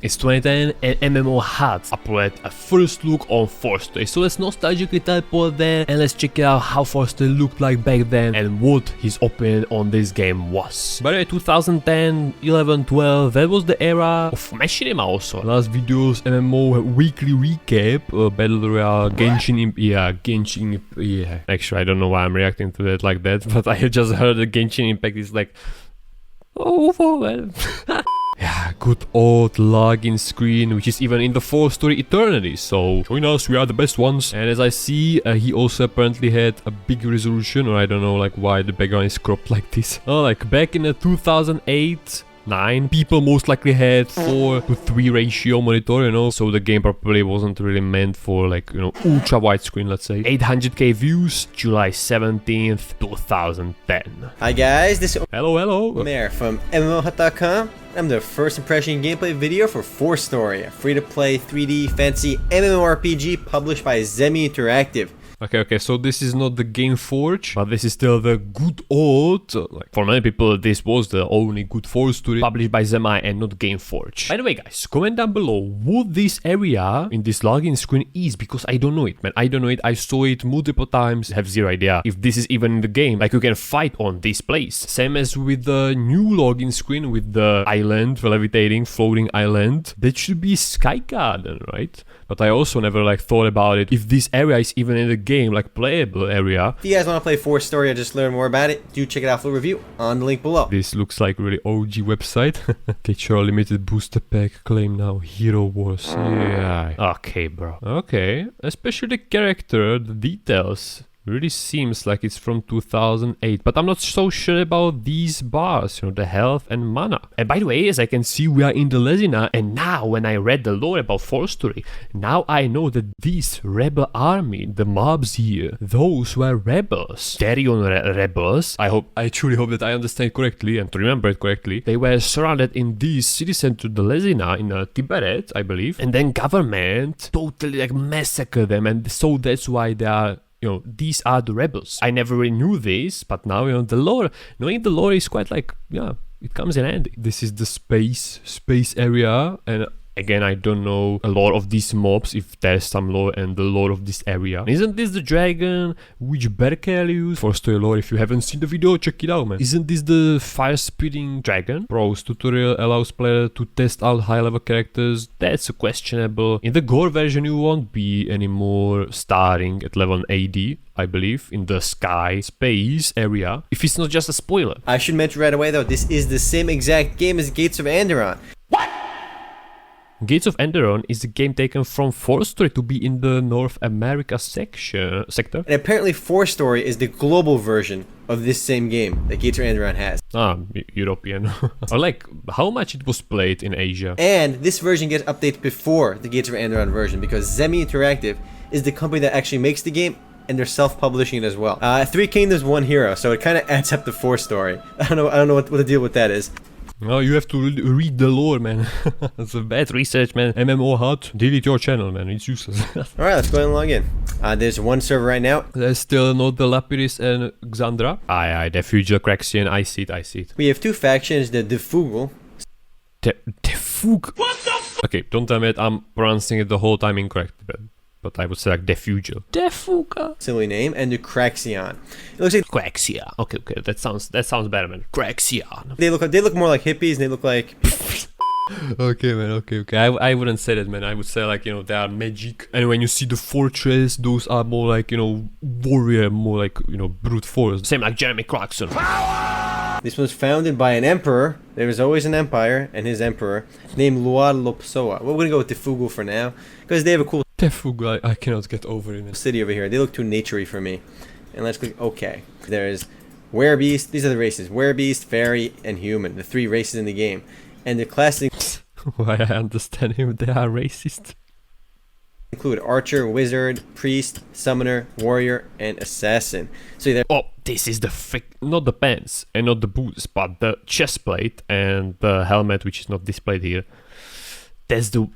It's 2010 and MMOHUT uploaded a first look on 4STORY. So let's nostalgically teleport there and let's check out how 4STORY looked like back then and what his opinion on this game was. By the way, 2010, 11, 12, that was the era of Machinima also. Last video's MMO weekly recap, Battle Royale, yeah. Actually, I don't know why I'm reacting to that like that, but I just heard the Genshin Impact is like, oh, well. Yeah, good old login screen, which is even in the 4STORY Eternity. So join us, we are the best ones. And as I see, he also apparently had a big resolution, or I don't know like why the background is cropped like this. Oh, like back in the 2008. 9 people most likely had 4:3 ratio monitor, you know, so the game probably wasn't really meant for like, you know, ultra widescreen, let's say. 800k views, July 17th, 2010. Hi guys, this is Hello. Mayor from MMOHUT.com. I'm the first impression gameplay video for 4STORY, a free-to-play 3D fancy MMORPG published by Zemi Interactive. Okay, so this is not the Game Forge, but this is still the good old, like for many people this was the only good 4STORY published by Zemi and not Game Forge. By the way guys, comment down below what this area in this login screen is, because I don't know it, man. I don't know it. I saw it multiple times, have zero idea if this is even in the game, like you can fight on this place. Same as with the new login screen with the island, levitating, floating island. That should be Sky Garden, right? But I also never like thought about it, if this area is even in the game, like playable area. If you guys want to play 4STORY or just learn more about it, do check it out for review on the link below. This looks like really OG website. Get your limited booster pack, claim now, Hero Wars. Yeah. Okay, bro. Okay. Especially the character, the details. Really seems like it's from 2008, but I'm not so sure about these bars, you know, the health and mana. And by the way, as I can see, we are in the Lesina, and now when I read the lore about 4STORY, now I know that this rebel army, the mobs here, those were rebels. Darion rebels. I truly hope that I understand correctly and to remember it correctly. They were surrounded in this city center, the Lesina, in Tibet, I believe, and then government totally like massacred them, and so that's why they are, you know, these are the rebels. I never really knew this, but now, you know, the lore, knowing the lore is quite like, yeah, it comes in handy. This is the space area, and again, I don't know a lot of these mobs, if there's some lore and the lore of this area. Isn't this the dragon which Berkel used? 4STORY lore, if you haven't seen the video, check it out, man. Isn't this the fire-spitting dragon? Pros tutorial allows player to test out high-level characters. That's questionable. In the gore version, you won't be anymore starting at level 80. I believe, in the space area, if it's not just a spoiler. I should mention right away though, this is the same exact game as Gates of Anderon. Gates of Anderon is a game taken from 4STORY to be in the North America sector. And apparently 4STORY is the global version of this same game that Gates of Anderon has. European. Or like, how much it was played in Asia. And this version gets updated before the Gates of Anderon version, because Zemi Interactive is the company that actually makes the game, and they're self-publishing it as well. 3 Kingdoms, 1 Hero, so it kind of adds up to 4STORY. I don't know what the deal with that is. No, you have to read the lore, man. That's a bad research, man. MMOHUT, delete your channel, man. It's useless. Alright, let's go ahead and log in. There's one server right now. There's still not the Lapidus and Xandra. Aye, the future Craxian. I see it. We have 2 factions, the Defugel. Defug? What the f— Okay, don't tell me that I'm pronouncing it the whole time incorrect, but I would say like Defugel. Defuga. Silly name. And the Craxian. It looks like Craxia. Okay, that sounds better, man. Craxian. They look more like hippies, and they look like Okay, man, okay. I wouldn't say that, man. I would say like, you know, they are magic. And when you see the fortress, those are more like, you know, warrior, more like, you know, brute force. Same like Jeremy Clarkson. This was founded by an emperor. There was always an empire, and his emperor, named Luar Lopsoa. We're gonna go with Defugel for now, because they have a cool Defugel, I cannot get over it, man. City over here. They look too naturey for me. And let's click OK. There's Werebeast. These are the races. Werebeast, Fairy, and Human. The 3 races in the game. And the classes why I understand him, they are racist. Include Archer, Wizard, Priest, Summoner, Warrior, and Assassin. So they're— oh, this is the not the pants and not the boots, but the chest plate and the helmet, which is not displayed here. That's the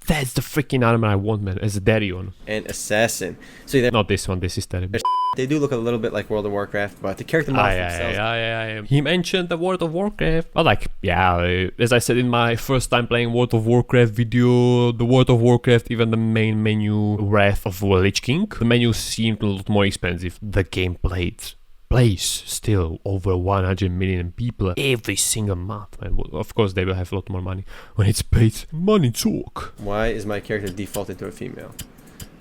freaking armor I want, man, as a Darion. And Assassin. So they're— not this one, this is terrible. They do look a little bit like World of Warcraft, but the character models themselves... He mentioned the World of Warcraft. But like, yeah, as I said in my first time playing World of Warcraft video, the World of Warcraft, even the main menu, Wrath of the Lich King, the menu seemed a lot more expensive. The gameplay plays still over 100 million people every single month. And of course, they will have a lot more money when it's paid. Money talk. Why is my character defaulted to a female?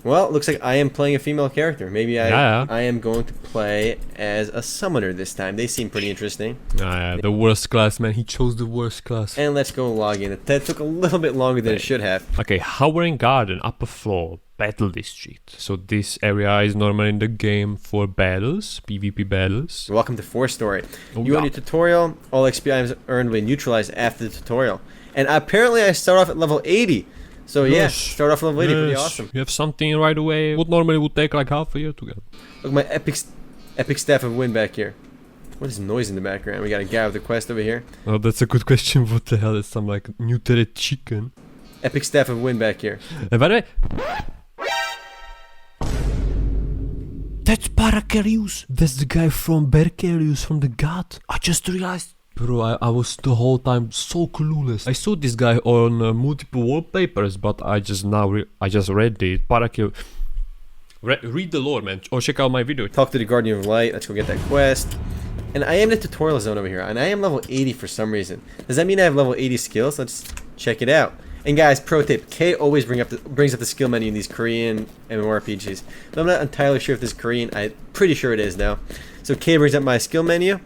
Well, it looks like I am playing a female character. Maybe I am going to play as a summoner this time. They seem pretty interesting. The worst class, man. He chose the worst class. And let's go log in. That took a little bit longer than it should have. Okay, Hovering Garden, upper floor, battle district. So this area is normally in the game for battles, PvP battles. Welcome to 4STORY. You want your tutorial. All XP items earned will be neutralized after the tutorial. And apparently I start off at level 80. So yeah, start off level 80, pretty awesome. You have something right away. What normally would take like half a year to get. Look, my epic staff of wind back here. What is noise in the background? We got a guy with a quest over here. Oh, that's a good question. What the hell is some like mutated chicken? Epic staff of wind back here. And by the way, that's Paracarius. That's the guy from Bercarius, from the God. I just realized. Bro, I was the whole time so clueless. I saw this guy on multiple wallpapers, but I just read it. Paracarius. Read the lore, man, or check out my video. Talk to the Guardian of Light. Let's go get that quest. And I am in the tutorial zone over here, and I am level 80 for some reason. Does that mean I have level 80 skills? Let's check it out. And guys, pro tip, K always brings up the skill menu in these Korean MMORPGs. But I'm not entirely sure if this is Korean. I'm pretty sure it is now. So K brings up my skill menu,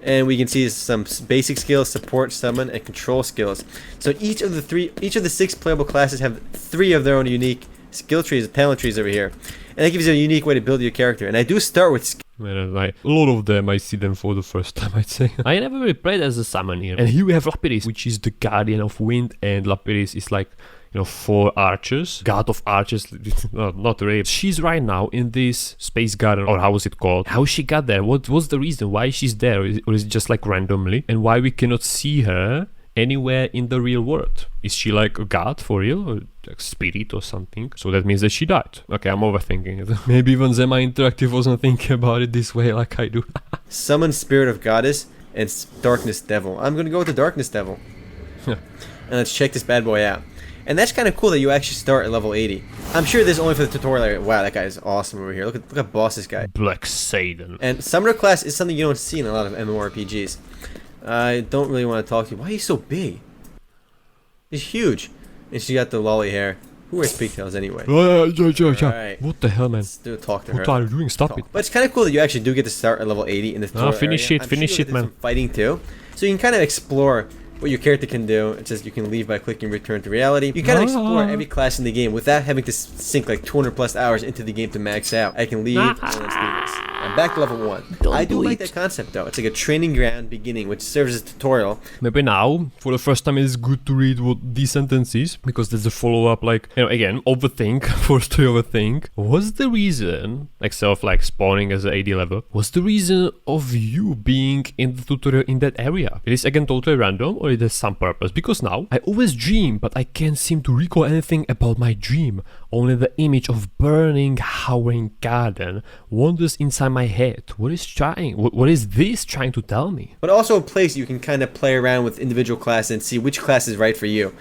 and we can see some basic skills, support, summon, and control skills. So each of the 6 playable classes have 3 of their own unique skill trees, talent trees over here. And that gives you a unique way to build your character. And I do start with man, a lot of them, I see them for the first time, I'd say. I never really played as a summoner. And here we have Lapidus, which is the Guardian of Wind, and Lapidus is like, you know, 4 archers, God of Archers. No, not really. She's right now in this space garden, or how was it called? How she got there? What was the reason why she's there? Or is it just like randomly? And why we cannot see her anywhere in the real world? Is she like a god for real, or like spirit or something? So that means that she died. Okay, I'm overthinking it. Maybe even Zema Interactive wasn't thinking about it this way like I do. Summon Spirit of Goddess and Darkness Devil. I'm gonna go with the Darkness Devil. And let's check this bad boy out. And that's kind of cool that you actually start at level 80. I'm sure this is only for the tutorial area. Wow, that guy is awesome over here. Look at boss this guy. Black Satan. And Summoner class is something you don't see in a lot of MMORPGs. I don't really want to talk to you. Why are you so big? He's huge. And she got the lolly hair. Who wears pigtails anyway? Right. What the hell, man? Let's do a talk to her. What are you doing? Stop it. But it's kind of cool that you actually do get to start at level 80 in the tutorial finish area. it, finish it, man. Some fighting too. So you can kind of explore what your character can do. It says you can leave by clicking return to reality. You kind of explore every class in the game without having to sink like 200 plus hours into the game to max out. I can leave and let's do this. I'm back to level 1. I do like that concept though. It's like a training ground beginning which serves as a tutorial. Maybe now, for the first time, it's good to read what this sentence is, because there's a follow-up, like, you know, again, overthink, 4STORY overthink. What's the reason, like spawning as an 80 level, what's the reason of you being in the tutorial in that area? It is again totally random, or it has some purpose? Because now, I always dream, but I can't seem to recall anything about my dream. Only the image of burning, Hovering Garden wanders inside my head. What is this trying to tell me? But also a place you can kind of play around with individual classes and see which class is right for you.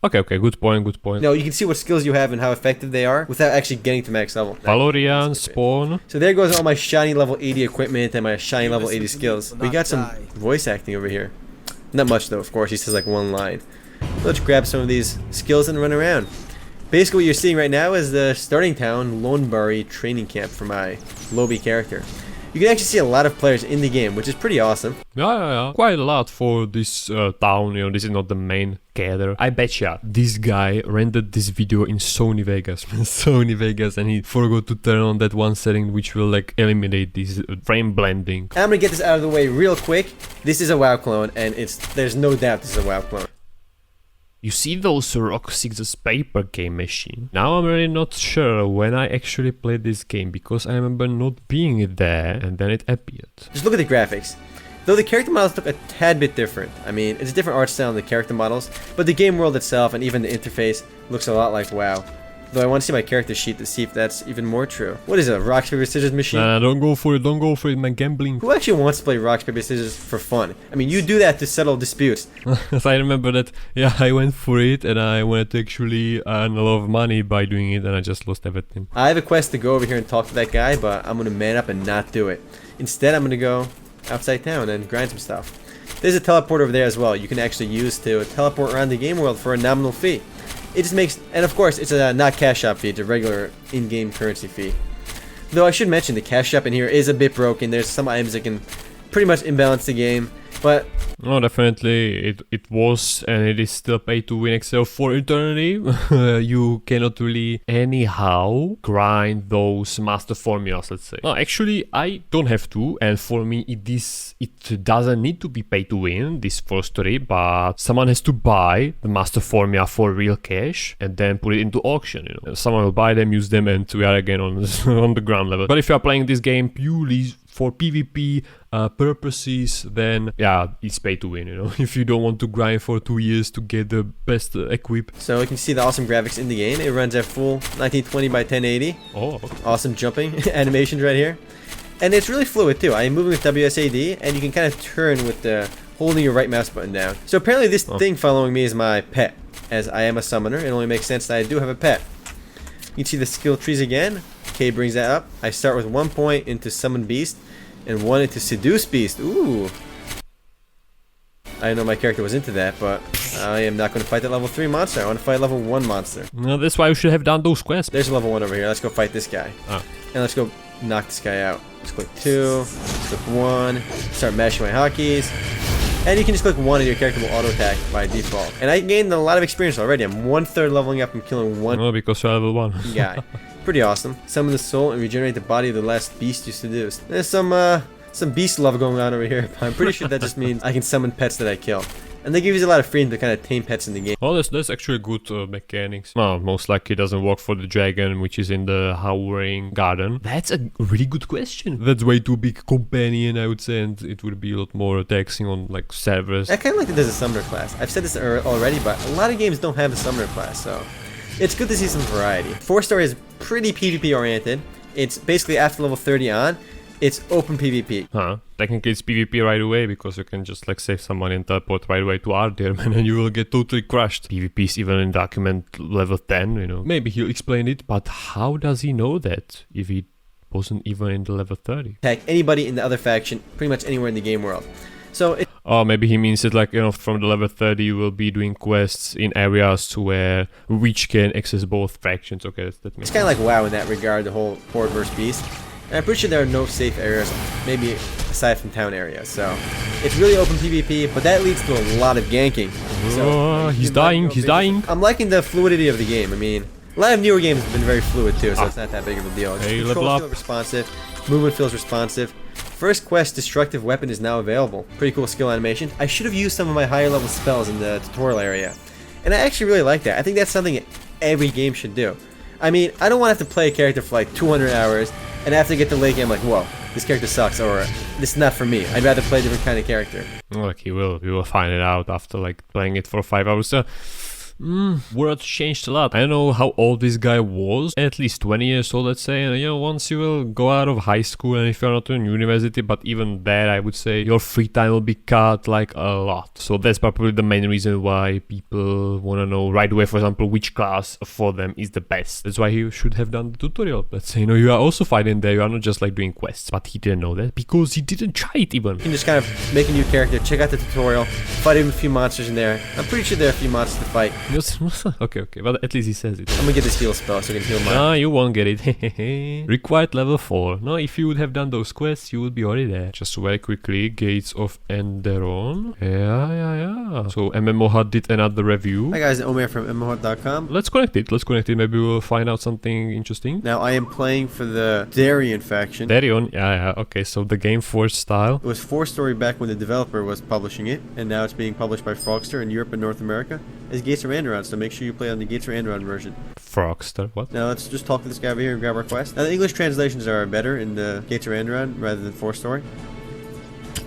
Okay, good point. No, you can see what skills you have and how effective they are without actually getting to max level. Valorian, Spawn. So there goes all my shiny level 80 equipment and my shiny level 80 skills. We got some voice acting over here. Not much though, of course. He says like 1 line. Let's grab some of these skills and run around. Basically what you're seeing right now is the starting town Lonebury training camp for my Lobby character. You can actually see a lot of players in the game, which is pretty awesome. Yeah. Quite a lot for this town, you know, this is not the main gather. I betcha this guy rendered this video in Sony Vegas, and he forgot to turn on that one setting which will like eliminate this frame blending. I'm gonna get this out of the way real quick. This is a WoW clone, and there's no doubt this is a WoW clone. You see those Rock 6's paper game machine? Now I'm really not sure when I actually played this game, because I remember not being there and then it appeared. Just look at the graphics. Though the character models look a tad bit different. I mean, it's a different art style in the character models, but the game world itself and even the interface looks a lot like WoW. Though I want to see my character sheet to see if that's even more true. What is it, a rock, paper, scissors machine? Nah, don't go for it, don't go for it, man, gambling. Who actually wants to play rock, paper, scissors for fun? I mean, you do that to settle disputes. I remember that, yeah, I went for it and I wanted to actually earn a lot of money by doing it and I just lost everything. I have a quest to go over here and talk to that guy, but I'm gonna man up and not do it. Instead, I'm gonna go outside town and grind some stuff. There's a teleport over there as well you can actually use to teleport around the game world for a nominal fee. It just makes, and of course, it's a not cash shop fee, it's a regular in-game currency fee. Though I should mention the cash shop in here is a bit broken. There's some items that can pretty much imbalance the game, but No, definitely it was and it is still pay to win except for eternity. You cannot really anyhow grind those master formulas, let's say. No, actually I don't have to, and for me it doesn't need to be pay to win, this 4STORY, but someone has to buy the master formula for real cash and then put it into auction, you know. Someone will buy them, use them, and we are again on on the ground level. But if you are playing this game purely for PvP purposes, then yeah, it's pay to win, you know. If you don't want to grind for 2 years to get the best equip. So you can see the awesome graphics in the game. It runs at full 1920 by 1080. Oh, okay. Awesome jumping animations right here. And it's really fluid too. I am moving with WSAD, and you can kind of turn with the holding your right mouse button down. So apparently this thing following me is my pet. As I am a summoner, it only makes sense that I do have a pet. You can see the skill trees again. K brings that up. I start with 1 point into Summon Beast and 1 into Seduce Beast. Ooh. I didn't know my character was into that, but I am not going to fight that level 3 monster. I want to fight level 1 monster. No, that's why you should have done those quests. There's a level 1 over here. Let's go fight this guy. And let's go knock this guy out. Let's click 2, click 1, start mashing my hotkeys. And you can just click 1 and your character will auto attack by default. And I gained a lot of experience already. I'm 1/3 leveling up and killing one No, because you're level 1. guy. Pretty awesome. Summon the soul and regenerate the body of the last beast you seduced. There's some beast love going on over here. I'm pretty sure that just means I can summon pets that I kill. And they give you a lot of freedom to kind of tame pets in the game. Well, that's actually good mechanics. Well, most likely it doesn't work for the dragon, which is in the Howling Garden. That's a really good question. That's way too big companion, I would say, and it would be a lot more taxing on like servers. I kind of like that there's a summoner class. I've said this already, but a lot of games don't have a summoner class, so it's good to see some variety. 4STORY is pretty PvP oriented. It's basically after level 30 on, it's open PvP. Huh. Technically it's PvP right away because you can just like save someone and teleport right away to Ardir, man, and you will get totally crushed. PvP is even in document level 10, you know. Maybe he'll explain it, but how does he know that if he wasn't even in the level 30? Attack anybody in the other faction, pretty much anywhere in the game world. So it Oh, maybe he means it like, you know, from the level 30 you will be doing quests in areas where which can access both factions. Okay, that makes it's kind of like WoW in that regard, the whole Horde versus Beast. And I'm pretty sure there are no safe areas, maybe aside from town areas. So it's really open PvP, but that leads to a lot of ganking. So he's dying, he's dying. I'm liking the fluidity of the game. I mean, a lot of newer games have been very fluid too, so it's not that big of a deal. Hey, Controls feel responsive, movement feels responsive. First quest, Destructive Weapon, is now available. Pretty cool skill animation. I should have used some of my higher level spells in the tutorial area. And I actually really like that. I think that's something every game should do. I mean, I don't want to have to play a character for like 200 hours, and after I get to late game, I'm like, whoa, this character sucks, or this is not for me. I'd rather play a different kind of character. Like you will find it out after like playing it for 5 hours. World changed a lot. I don't know how old this guy was, at least 20 years old, let's say. And you know, once you will go out of high school and if you're not in university, but even that, I would say your free time will be cut like a lot. So that's probably the main reason why people want to know right away, for example, which class for them is the best. That's why he should have done the tutorial. Let's say, you know, you are also fighting there, you are not just like doing quests, but he didn't know that because he didn't try it even. You can just kind of make a new character, check out the tutorial, fight even a few monsters in there. I'm pretty sure there are a few monsters to fight. Okay, but at least he says it. I'm gonna get this heal spell so I can heal my... No, you won't get it. Required level 4. No, if you would have done those quests, you would be already there. Just very quickly, Gates of Enderon. Yeah. So MMOHUT did another review. Hi guys, Omer from MMOHUT.com. Let's connect it. Maybe we'll find out something interesting. Now I am playing for the Darien faction. Darien, yeah. Okay, so the Game Forge style. It was 4STORY back when the developer was publishing it, and now it's being published by Frogster in Europe and North America as Gates of Enderon, so make sure you play on the Gates of Enderon version. Frogster, what? Now let's just talk to this guy over here and grab our quest. Now the English translations are better in the Gates of Enderon rather than 4STORY.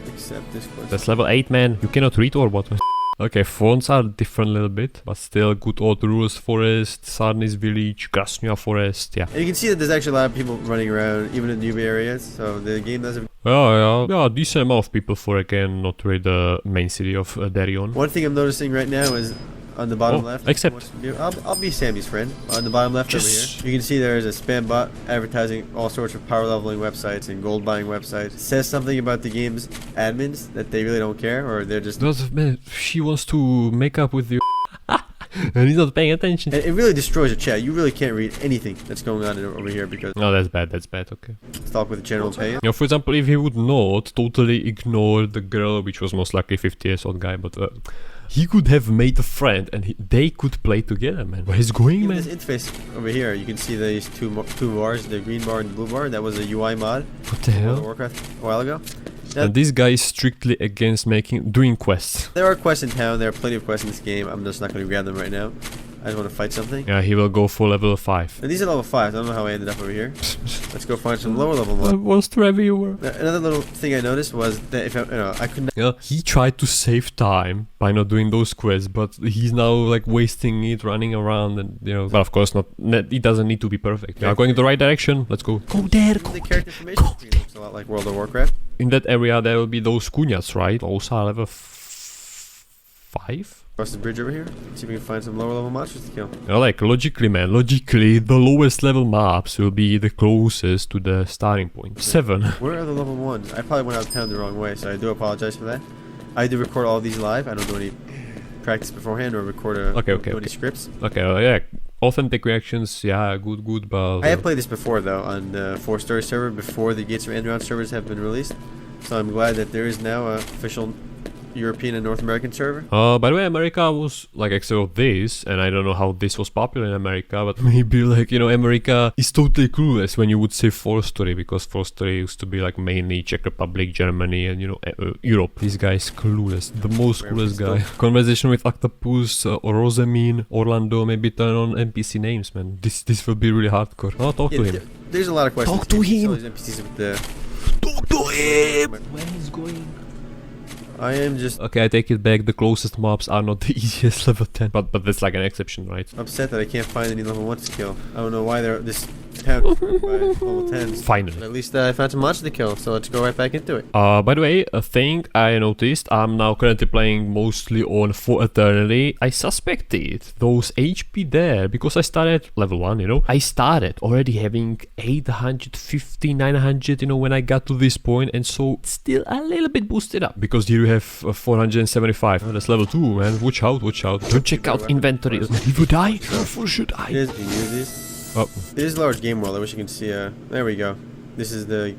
Accept this quest. That's level 8, man. You cannot read or what? Okay, fonts are different a little bit, but still good old rules. Forest, Sarnis Village, Krasnoya Forest, yeah. And you can see that there's actually a lot of people running around, even in newbie areas. So the game does have... Yeah, decent amount of people for, again, not really the main city of Darion. One thing I'm noticing right now is on the bottom left. Except... I'll be Sammy's friend. On the bottom left over here, you can see there's a spam bot advertising all sorts of power leveling websites and gold buying websites. It says something about the game's admins that they really don't care, or they're just... Man, she wants to make up with you. And he's not paying attention. And it really destroys your chat. You really can't read anything that's going on over here because... No, that's bad, okay. Let's talk with the general pay. You know, for example, if he would not totally ignore the girl, which was most likely 50 years old guy, but he could have made a friend and they could play together, man. Where he's going, man? In this interface over here, you can see these two bars, the green bar and the blue bar. That was a UI mod. What the hell? World of Warcraft a while ago. Now, and this guy is strictly against doing quests. There are quests in town. There are plenty of quests in this game. I'm just not going to grab them right now. I just want to fight something. Yeah, he will go for level 5. And these are level 5. I don't know how I ended up over here. Let's go find some lower level ones. Worst reviewer. Another little thing I noticed was that if I could not... Yeah, he tried to save time by not doing those quests, but he's now like wasting it, running around, and you know. But of course, it doesn't need to be perfect. Yeah, going in the right direction. Let's go. Go there. The character information screen looks a lot like World of Warcraft. In that area, there will be those kunyas, right? Those are level 5. Across the bridge over here. Let's see if we can find some lower level monsters to kill. Yeah, like logically, man. Logically, the lowest level maps will be the closest to the starting point. 7. Where are the level 1s? I probably went out of town the wrong way, so I do apologize for that. I do record all these live. I don't do any practice beforehand or record any scripts. Okay, yeah. Authentic reactions, yeah, good, but... I have played this before, though, on the 4STORY server before the Gates of Andron servers have been released. So I'm glad that there is now an official European and North American server. By the way, America was like except of this, and I don't know how this was popular in America, but maybe like, you know, America is totally clueless when you would say 4STORY, because 4STORY used to be like mainly Czech Republic, Germany, and you know, Europe. This guy is clueless, the most clueless guy. Conversation with Octopus, Rosamine, Orlando, maybe turn on NPC names, man. This will be really hardcore. Oh, talk to him. There's a lot of questions. Talk to him. NPCs with the... Talk to him. Where he's going? I am just... Okay, I take it back. The closest mobs are not the easiest level 10. But that's like an exception, right? upset that I can't find any level 1s to kill. I don't know why they're this town is by level 10s. Finally. But at least I found some monsters to kill, so let's go right back into it. By the way, a thing I noticed, I'm now currently playing mostly on For Eternity. I suspected those HP there, because I started level 1, you know. I started already having 850, 900, you know, when I got to this point, and so it's still a little bit boosted up, because here you have 475. Oh, that's level 2, man. Watch out, watch out. Don't check out inventory. If you die, for should I? Here's the use these. Oh. This is large game world. I wish you can see. There we go. This is the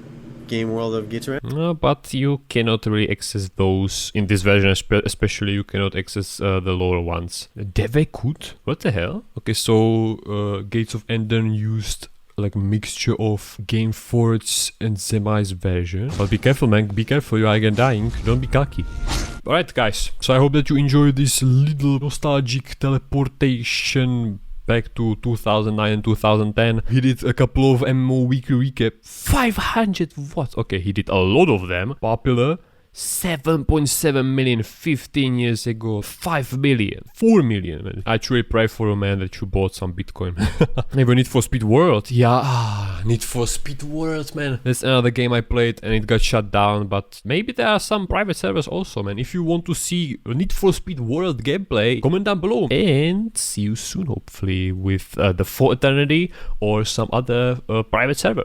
game world of Gates. But you cannot really access those in this version, especially you cannot access the lower ones. Devekut? What the hell? Okay, so Gates of Ender used like mixture of Game Forge and Zemi's version. But be careful, man. Be careful. You are again dying. Don't be cocky. Alright, guys. So I hope that you enjoyed this little nostalgic teleportation back to 2009 and 2010. He did a couple of MMO weekly recap. 500 what? Okay, he did a lot of them. Popular. 7.7 million 15 years ago. 5 million. 4 million, man. I truly pray for a man that you bought some Bitcoin. Maybe Need for Speed World. Yeah, Need for Speed World, man. That's another game I played and it got shut down. But maybe there are some private servers also, man. If you want to see Need for Speed World gameplay, comment down below. And see you soon, hopefully, with the For Eternity or some other private server.